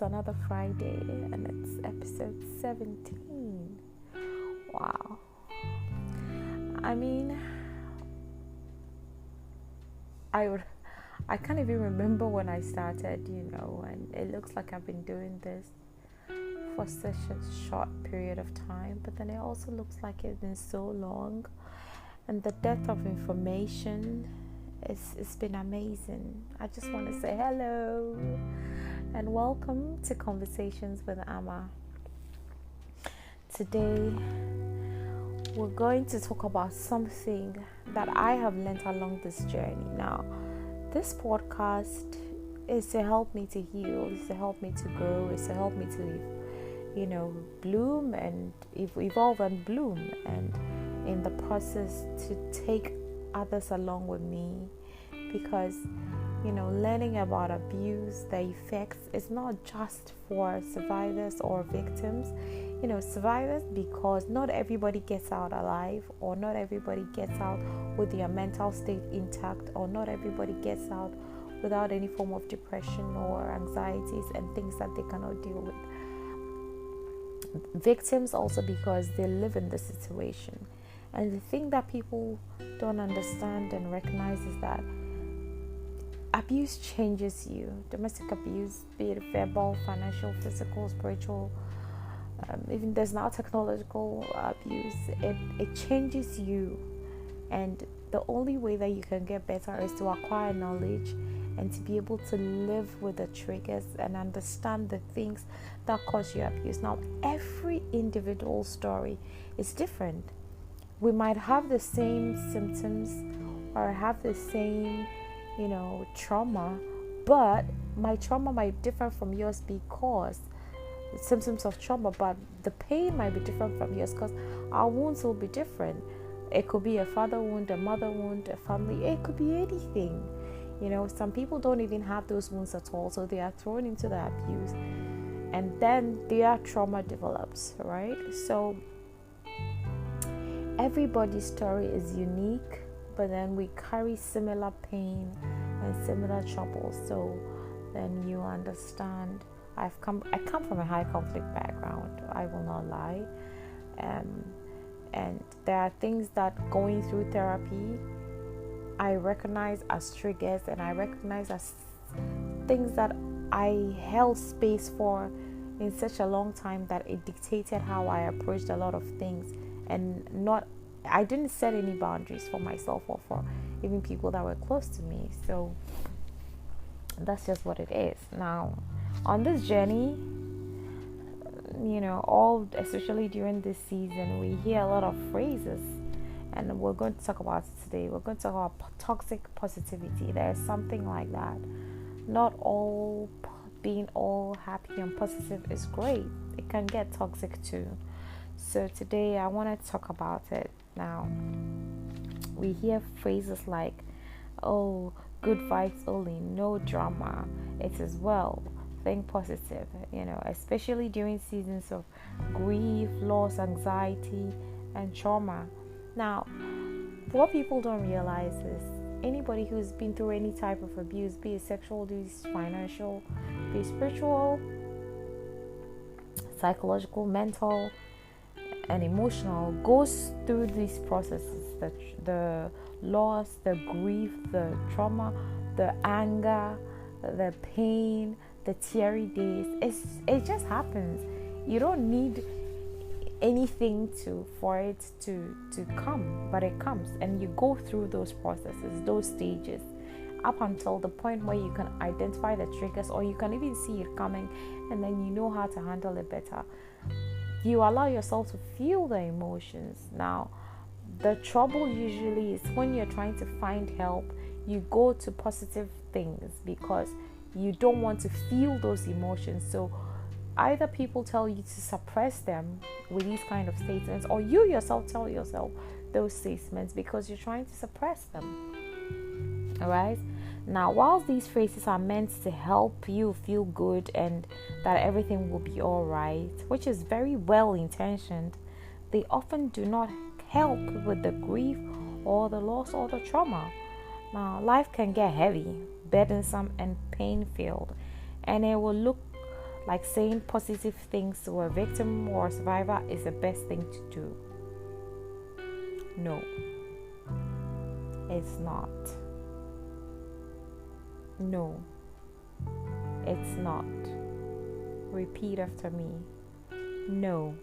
It's another Friday and it's episode 17. Wow. I mean, I can't even remember when I started, and it looks like I've been doing this for such a short period of time, but then it also looks like it's been so long, and the depth of information it's been amazing. I just want to say hello and welcome to Conversations with Amma. Today we're going to talk about something that I have learned along this journey. Now, this podcast is to help me to heal, is to help me to grow, is to help me to, bloom and evolve and bloom, and in the process to take others along with me, because learning about abuse, the effects, is not just for survivors or victims. Survivors, because not everybody gets out alive, or not everybody gets out with their mental state intact, or not everybody gets out without any form of depression or anxieties and things that they cannot deal with. Victims also, because they live in the situation. And the thing that people don't understand and recognize is that abuse changes you. Domestic abuse, be it verbal, financial, physical, spiritual, even there's now technological abuse, it changes you. And the only way that you can get better is to acquire knowledge and to be able to live with the triggers and understand the things that cause you abuse. Now, every individual story is different. We might have the same symptoms or have the same, trauma, but my trauma might differ from yours because symptoms of trauma, but the pain might be different from yours because our wounds will be different. It could be a father wound, a mother wound, a family, it could be anything. Some people don't even have those wounds at all, so they are thrown into the abuse, and then their trauma develops, right? So everybody's story is unique, but then we carry similar pain and similar troubles. So then you understand. I come from a high conflict background, I will not lie, and there are things that going through therapy I recognize as triggers, and I recognize as things that I held space for in such a long time that it dictated how I approached a lot of things, and I didn't set any boundaries for myself or for even people that were close to me. So that's just what it is. Now, on this journey, especially during this season, we hear a lot of phrases, and we're going to talk about it today. We're going to talk about toxic positivity. There's something like that. Not all being all happy and positive is great. It can get toxic too. So today I want to talk about it. Now, we hear phrases like, "Oh, good vibes only, no drama. It is well. Think positive," especially during seasons of grief, loss, anxiety, and trauma. Now, what people don't realize is anybody who's been through any type of abuse, be it sexual, be it financial, be it spiritual, psychological, mental, and emotional, goes through these processes: the loss, the grief, the trauma, the anger, the pain, the teary days. It just happens. You don't need anything for it to come, but it comes, and you go through those processes, those stages, up until the point where you can identify the triggers, or you can even see it coming, and then you know how to handle it better. You allow yourself to feel the emotions. Now, the trouble usually is when you're trying to find help, you go to positive things because you don't want to feel those emotions. So either people tell you to suppress them with these kind of statements, or you yourself tell yourself those statements because you're trying to suppress them. All right? Now, whilst these phrases are meant to help you feel good and that everything will be all right, which is very well intentioned, they often do not help with the grief or the loss or the trauma. Now, life can get heavy, burdensome, and pain-filled, and it will look Like saying positive things to a victim or a survivor is the best thing to do. No, it's not. No, it's not. Repeat after me. No,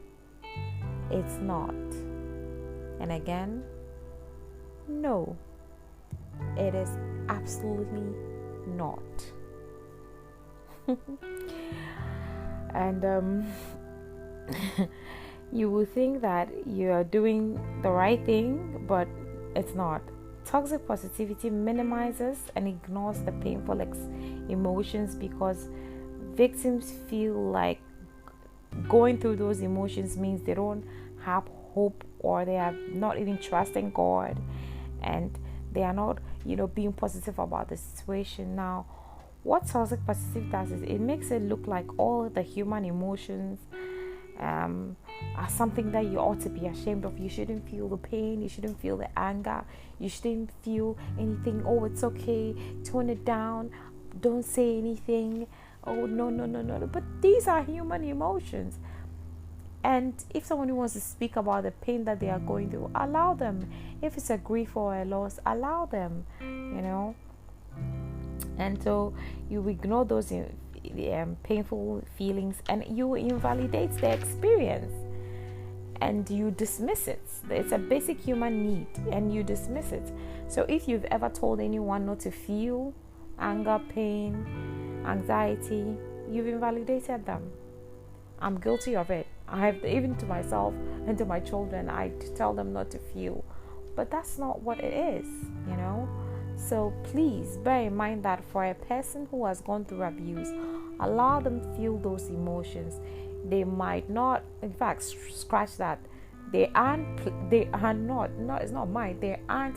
it's not. And again, no, it is absolutely not. And you will think that you are doing the right thing, but it's not. Toxic positivity minimizes and ignores the painful emotions because victims feel like going through those emotions means they don't have hope, or they are not even trusting God, and they are not, being positive about the situation. Now, what toxic positivity does is it makes it look like all the human emotions are something that you ought to be ashamed of. You shouldn't feel the pain, you shouldn't feel the anger, you shouldn't feel anything. Oh, it's okay, tone it down, don't say anything. Oh, no. But these are human emotions. And if someone wants to speak about the pain that they are going through, allow them. If it's a grief or a loss, allow them, And so you ignore those painful feelings, and you invalidate the experience, and you dismiss it. It's a basic human need, and you dismiss it. So if you've ever told anyone not to feel anger, pain, anxiety, you've invalidated them. I'm guilty of it. I have, even to myself and to my children, I tell them not to feel, but that's not what it is, So please bear in mind that for a person who has gone through abuse, allow them feel those emotions. They might not, in fact, scratch that. They aren't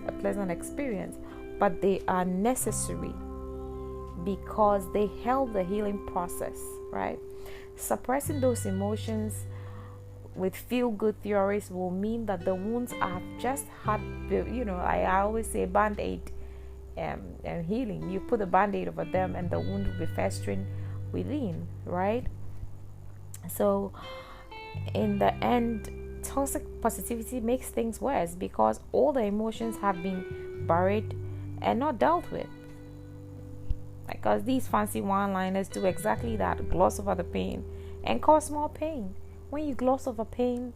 a pleasant experience, but they are necessary because they help the healing process, right? Suppressing those emotions with feel-good theories will mean that the wounds have just had, I always say band-aid and healing. You put a band-aid over them and the wound will be festering within, right? So in the end, toxic positivity makes things worse because all the emotions have been buried and not dealt with. Because these fancy one-liners do exactly that: gloss over the pain and cause more pain. When you gloss over pain,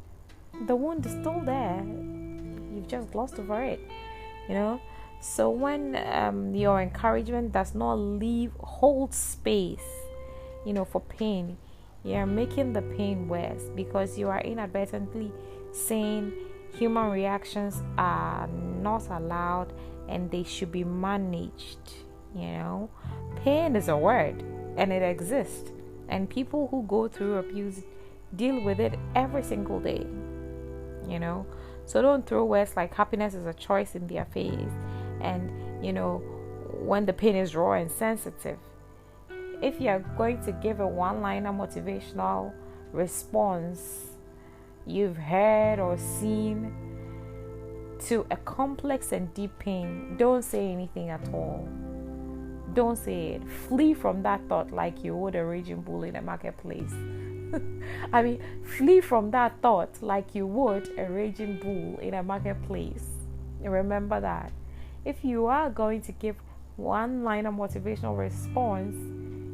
the wound is still there. You've just glossed over it, So when your encouragement does not hold space, for pain, you're making the pain worse because you are inadvertently saying human reactions are not allowed and they should be managed. Pain is a word and it exists, and people who go through abuse deal with it every single day. So don't throw words like happiness is a choice in their face, and when the pain is raw and sensitive. If you are going to give a one-liner motivational response you've heard or seen to a complex and deep pain, don't say anything at all. Don't say it. Flee from that thought like you would a raging bull in a marketplace. Flee from that thought like you would a raging bull in a marketplace. Remember that. If you are going to give one-liner motivational response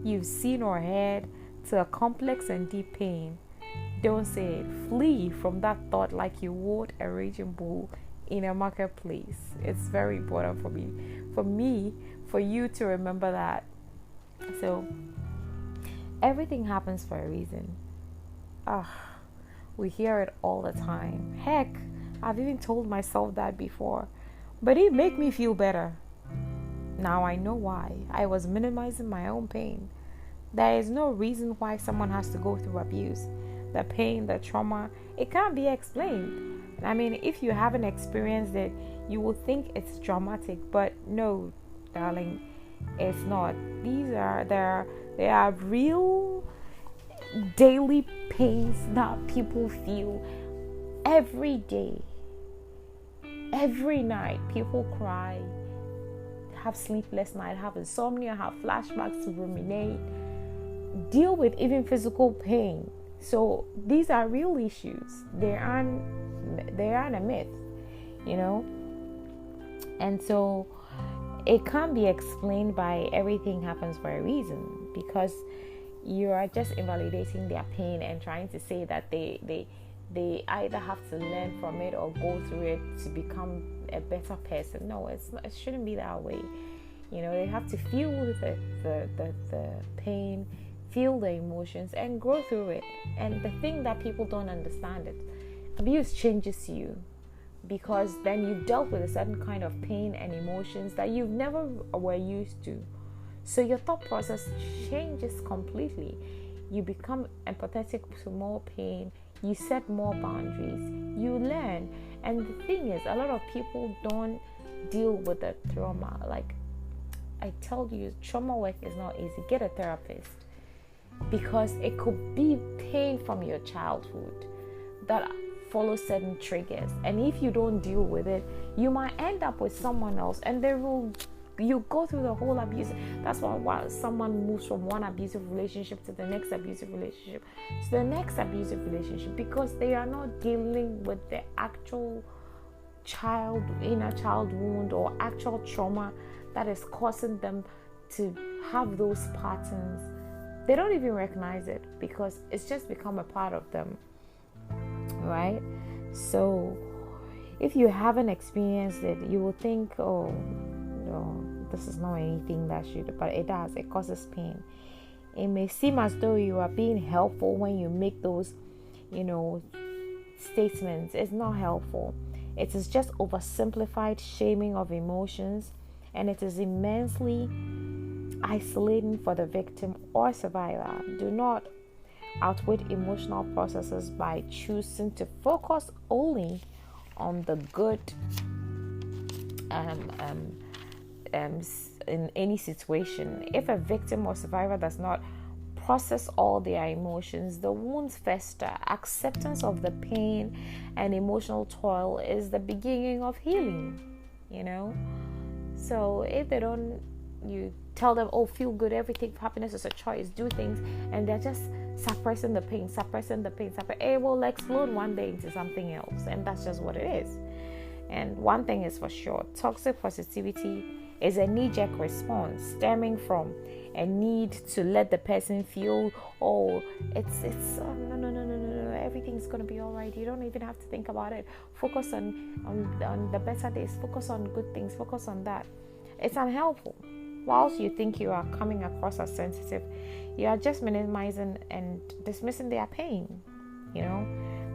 you've seen or heard to a complex and deep pain, don't say it. Flee from that thought like you would a raging bull in a marketplace. It's very important for you to remember that. So everything happens for a reason. We hear it all the time. Heck, I've even told myself that before, but it made me feel better. Now I know why. I was minimizing my own pain. There is no reason why someone has to go through abuse. The pain, the trauma, it can't be explained. If you haven't experienced it, you will think it's traumatic, but no, darling, it's not. There are real daily pains that people feel every day. Every night, people cry, have sleepless night, have insomnia, have flashbacks to ruminate. deal with even physical pain. So these are real issues. They aren't a myth, you know. And so it can't be explained by everything happens for a reason, because you are just invalidating their pain and trying to say that they either have to learn from it or go through it to become a better person. No, it shouldn't be that way. You know, they have to feel the pain, feel the emotions, and grow through it. And the thing that people don't understand is abuse changes you, because then you've dealt with a certain kind of pain and emotions that you've never were used to. So your thought process changes completely. You become empathetic to more pain. You set more boundaries. You learn. And the thing is, a lot of people don't deal with the trauma. Like I tell you, trauma work is not easy. Get a therapist, because it could be pain from your childhood that follow certain triggers, and if you don't deal with it, you might end up with someone else, and you go through the whole abuse. That's why someone moves from one abusive relationship to the next abusive relationship to the next abusive relationship, because they are not dealing with the actual inner child wound or actual trauma that is causing them to have those patterns. They don't even recognize it because it's just become a part of them, right? So if you haven't experienced it, you will think, oh no, this is not anything that should, but it does. It causes pain. It may seem as though you are being helpful when you make those, statements. It's not helpful. It is just oversimplified shaming of emotions, and it is immensely isolating for the victim or survivor. Do not outwit emotional processes by choosing to focus only on the good in any situation. If a victim or survivor does not process all their emotions, the wounds fester. Acceptance of the pain and emotional toil is the beginning of healing, So if they don't, you tell them, oh, feel good, everything, happiness is a choice, do things, and they're just suppressing the pain, it will explode one day into something else, and that's just what it is. And one thing is for sure, toxic positivity is a knee-jerk response stemming from a need to let the person feel, oh, no, everything's gonna be all right. You don't even have to think about it. Focus on the better days. Focus on good things. Focus on that. It's unhelpful. Whilst you think you are coming across as sensitive, you are just minimizing and dismissing their pain,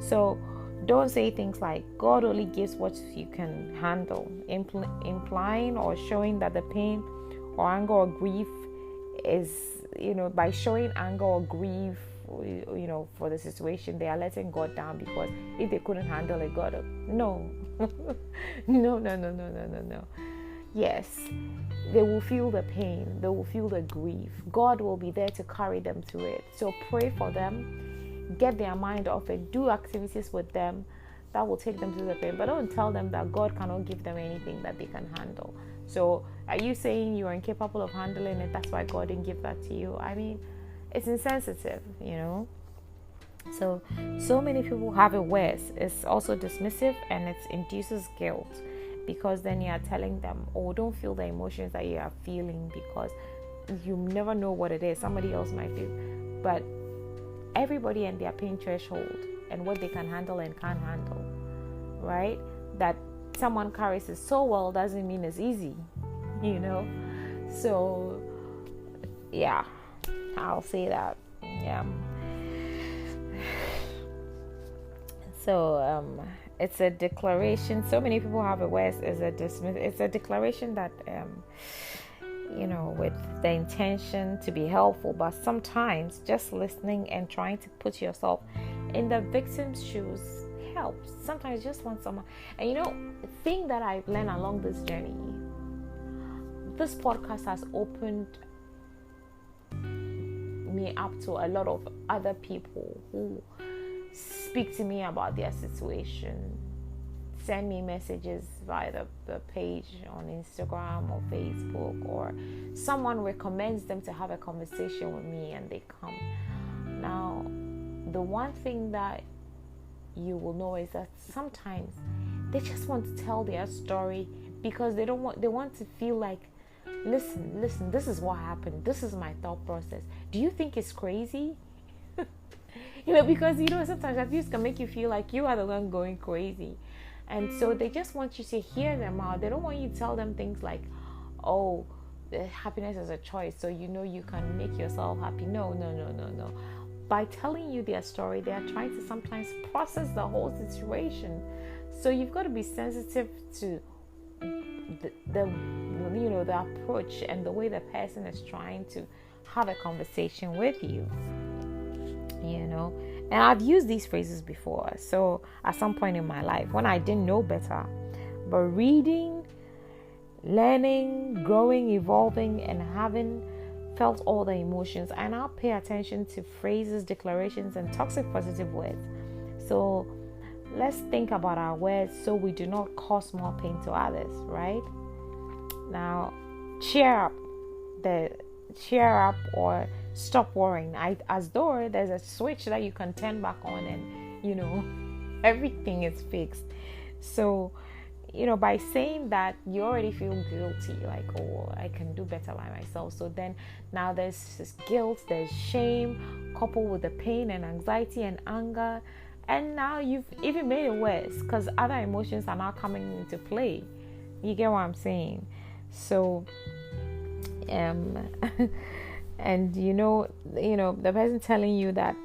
So don't say things like, God only gives what you can handle, implying or showing that the pain or anger or grief is, by showing anger or grief, for the situation, they are letting God down, because if they couldn't handle it, God, no. No. Yes, they will feel the pain, they will feel the grief. God will be there to carry them through it. So pray for them, get their mind off it, do activities with them that will take them through the pain, but don't tell them that God cannot give them anything that they can handle. So are you saying you are incapable of handling it? That's why God didn't give that to you? I mean, it's insensitive, So many people have it worse. It's also dismissive, and it induces guilt, because then you are telling them, oh, don't feel the emotions that you are feeling, because you never know what it is. Somebody else might feel. But everybody and their pain threshold and what they can handle and can't handle, right? That someone carries it so well doesn't mean it's easy, So, yeah, I'll say that. Yeah. So, it's a declaration. So many people have it worse. It's a declaration that, with the intention to be helpful, but sometimes just listening and trying to put yourself in the victim's shoes helps. Sometimes you just want someone. And the thing that I've learned along this journey, this podcast has opened me up to a lot of other people who speak to me about their situation, send me messages via the page on Instagram or Facebook, or someone recommends them to have a conversation with me and they come. Now, the one thing that you will know is that sometimes they just want to tell their story because they want to feel like, listen, this is what happened. This is my thought process. Do you think it's crazy? Because sometimes abuse can make you feel like you are the one going crazy. And so they just want you to hear them out. They don't want you to tell them things like, oh, happiness is a choice, so you can make yourself happy. No. By telling you their story, they are trying to sometimes process the whole situation. So you've got to be sensitive to the approach and the way the person is trying to have a conversation with you. And I've used these phrases before. So at some point in my life when I didn't know better, but reading, learning, growing, evolving, and having felt all the emotions, I now pay attention to phrases, declarations, and toxic positive words. So let's think about our words so we do not cause more pain to others, right? Now, cheer up or stop worrying. As though there's a switch that you can turn back on and, everything is fixed. So, by saying that, you already feel guilty, like, oh, I can do better by myself. So then now there's this guilt, there's shame, coupled with the pain and anxiety and anger. And now you've even made it worse because other emotions are now coming into play. You get what I'm saying? So, and the person telling you that,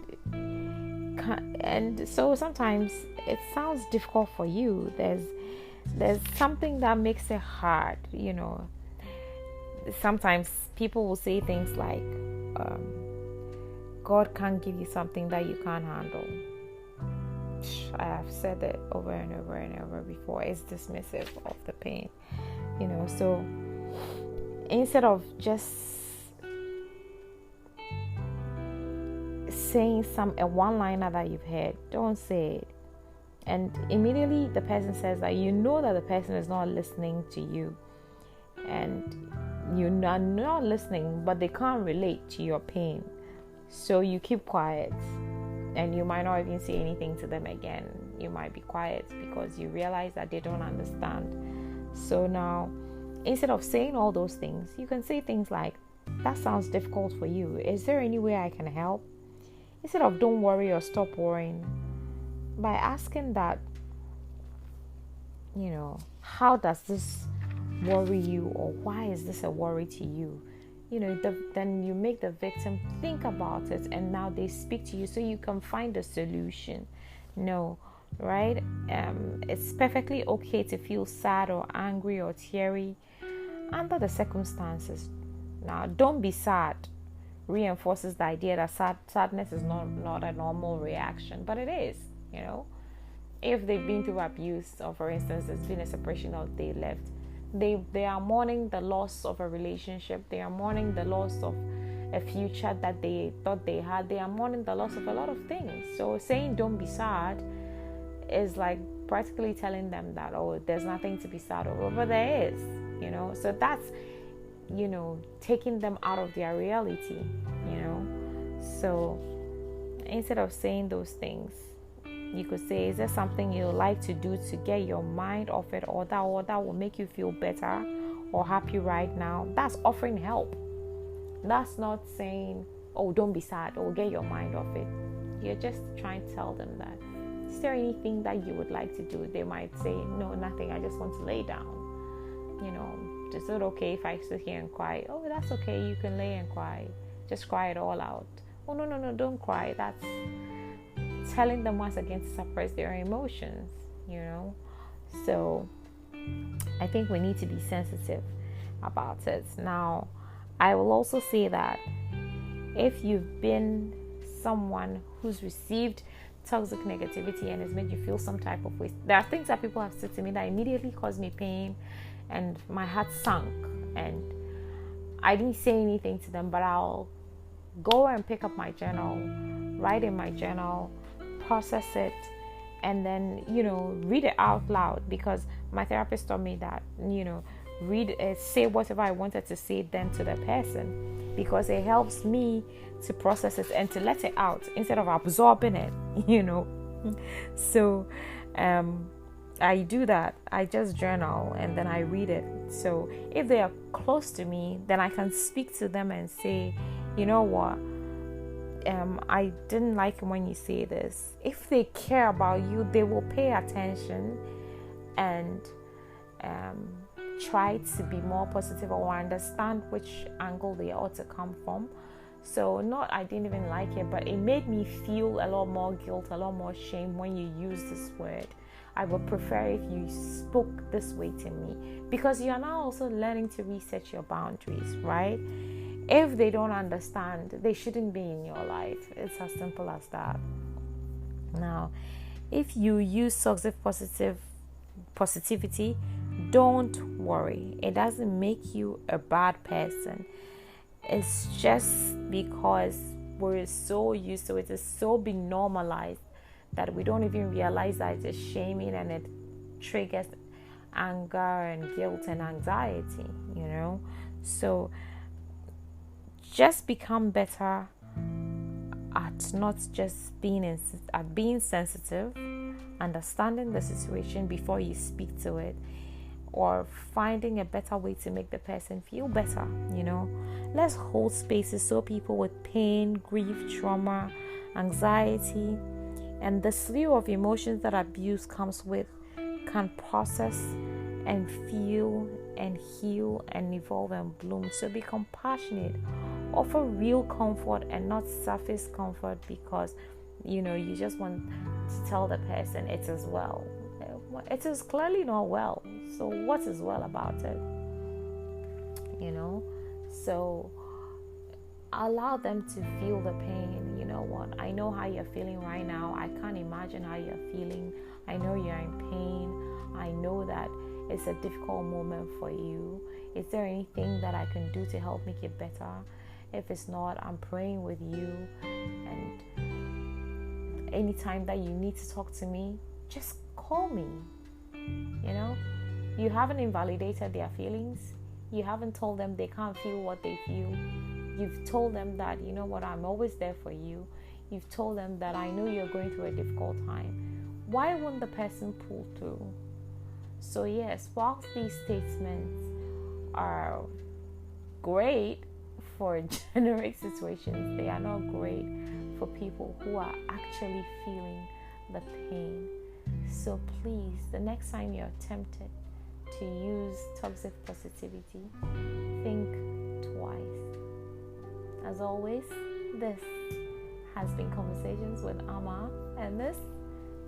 and so sometimes it sounds difficult for you. There's something that makes it hard. Sometimes people will say things like, God can't give you something that you can't handle. I have said it over and over and over before. It's dismissive of the pain, so instead of just saying a one-liner that you've heard, don't say it. And immediately the person says that, that the person is not listening to you, and you're not listening, but they can't relate to your pain. So you keep quiet, and you might not even say anything to them again. You might be quiet because you realize that they don't understand. So now, instead of saying all those things, you can say things like, that sounds difficult for you. Is there any way I can help? Instead of don't worry or stop worrying, by asking that, how does this worry you, or why is this a worry to you? Then you make the victim think about it, and now they speak to you so you can find a solution. No, right? It's perfectly okay to feel sad or angry or teary under the circumstances. Now, don't be sad reinforces the idea that sadness is not a normal reaction, but it is. If they've been through abuse, or for instance there's been a separation or they left, they are mourning the loss of a relationship, they are mourning the loss of a future that they thought they had, they are mourning the loss of a lot of things. So saying don't be sad is like practically telling them that, oh, there's nothing to be sad over, but there is. So that's taking them out of their reality. So instead of saying those things, you could say, is there something you like to do to get your mind off it, or that will make you feel better or happy right now? That's offering help. That's not saying, oh, don't be sad or get your mind off it. You're just trying to tell them that, is there anything that you would like to do? They might say, no, nothing, I just want to lay down. Is it okay if I sit here and cry? Oh, that's okay, you can lay and cry. Just cry it all out. Oh, no, don't cry. That's telling them once again to suppress their emotions, So I think we need to be sensitive about it. Now, I will also say that if you've been someone who's received toxic negativity and has made you feel some type of way, there are things that people have said to me that immediately caused me pain and my heart sunk, and I didn't say anything to them, but I'll go and pick up my journal, write in my journal, process it, and then, read it out loud, because my therapist told me that, read it, say whatever I wanted to say then to the person, because it helps me to process it and to let it out instead of absorbing it. So I do that. I just journal and then I read it. So if they are close to me, then I can speak to them and say, you know what, I didn't like when you say this. If they care about you, they will pay attention and try to be more positive or understand which angle they ought to come from. So I didn't even like it, but it made me feel a lot more guilt, a lot more shame when you use this word. I would prefer if you spoke this way to me, because you are now also learning to reset your boundaries, right? If they don't understand, they shouldn't be in your life. It's as simple as that. Now, if you use toxic positivity, don't worry. It doesn't make you a bad person. It's just because we're so used to it. It's so been normalized that we don't even realize that it's shaming, and it triggers anger and guilt and anxiety, So just become better at not just being sensitive, understanding the situation before you speak to it, or finding a better way to make the person feel better. Let's hold spaces so people with pain, grief, trauma, anxiety, and the slew of emotions that abuse comes with can process and feel and heal and evolve and bloom. So be compassionate. Offer real comfort and not surface comfort, because you just want to tell the person it is well. It is clearly not well. So what is well about it? So allow them to feel the pain. You know what? I know how you're feeling right now. I can't imagine how you're feeling. I know you're in pain. I know that it's a difficult moment for you. Is there anything that I can do to help make it better? If it's not, I'm praying with you. And anytime that you need to talk to me, just call me. You haven't invalidated their feelings. You haven't told them they can't feel what they feel. You've told them that, I'm always there for you. You've told them that I know you're going through a difficult time. Why won't the person pull through? So yes, whilst these statements are great for generic situations, they are not great for people who are actually feeling the pain. So please, the next time you're tempted to use toxic positivity, think twice. As always, this has been Conversations with Amma, and this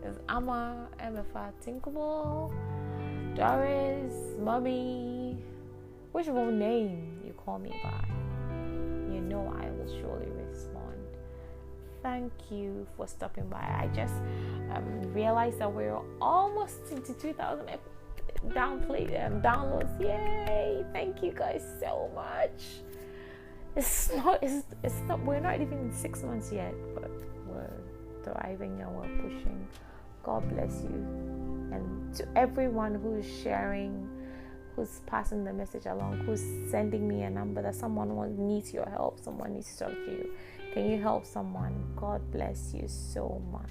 is Amma MFA Tinkable, Doris, Mommy, whichever name you call me by, I will surely respond. Thank you for stopping by. I just realized that we're almost into 2,000 downloads. Yay! Thank you guys so much. It's not. We're not even in 6 months yet, but we're thriving and we're pushing. God bless you, and to everyone who's sharing, who's passing the message along, who's sending me a number that someone needs your help, someone needs to talk to you. Can you help someone? God bless you so much.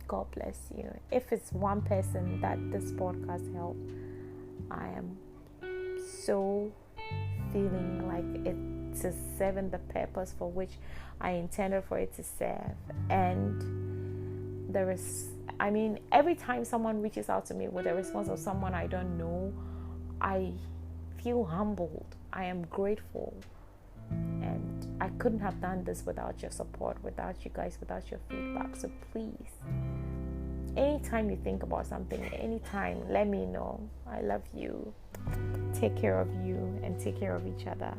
God bless you. If it's one person that this podcast helped, I am so feeling like it's serving the purpose for which I intended for it to serve. And every time someone reaches out to me with a response of someone I don't know, I feel humbled. I am grateful. And I couldn't have done this without your support, without you guys, without your feedback. So please, anytime you think about something, anytime, let me know. I love you. Take care of you and take care of each other.